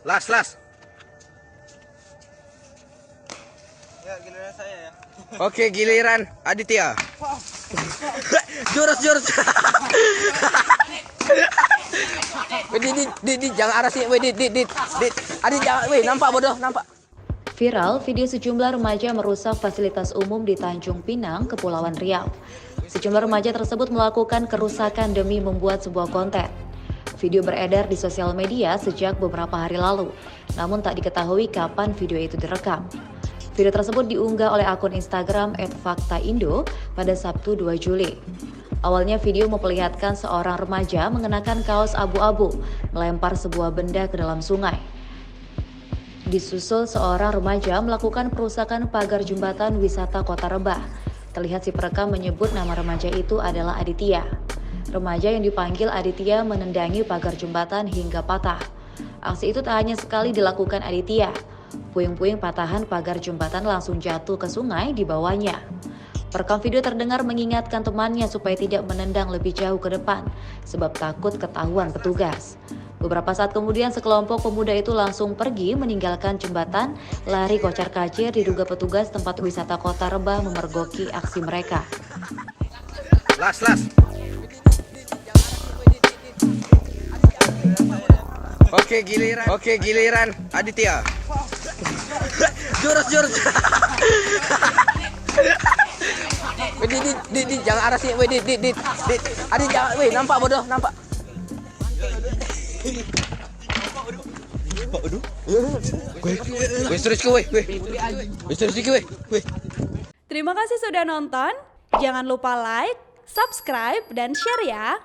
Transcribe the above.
Las. Ya, giliran saya ya. Oke, giliran Aditya. Jurus. Di jangan arah sini, dit. Adit jangan, nampak bodoh, nampak. Viral video sejumlah remaja merusak fasilitas umum di Tanjung Pinang, Kepulauan Riau. Sejumlah remaja tersebut melakukan kerusakan demi membuat sebuah konten. Video beredar di sosial media sejak beberapa hari lalu, namun tak diketahui kapan video itu direkam. Video tersebut diunggah oleh akun Instagram @faktaindo pada Sabtu 2 Juli. Awalnya video memperlihatkan seorang remaja mengenakan kaos abu-abu melempar sebuah benda ke dalam sungai. Disusul seorang remaja melakukan perusakan pagar jembatan wisata Kota Rebah. Terlihat si perekam menyebut nama remaja itu adalah Aditya. Remaja yang dipanggil Aditya menendangi pagar jembatan hingga patah. Aksi itu tak hanya sekali dilakukan Aditya. Puing-puing patahan pagar jembatan langsung jatuh ke sungai di bawahnya. Perekam video terdengar mengingatkan temannya supaya tidak menendang lebih jauh ke depan, sebab takut ketahuan petugas. Beberapa saat kemudian sekelompok pemuda itu langsung pergi meninggalkan jembatan, lari kocar-kacir, diduga petugas tempat wisata Kota Rebah memergoki aksi mereka. Las. Oke, giliran Aditya. Jurus. Di jangan arah sini, dit. Adit jangan, nampak bodoh, nampak. Terima kasih sudah nonton. Jangan lupa like, subscribe, dan share ya.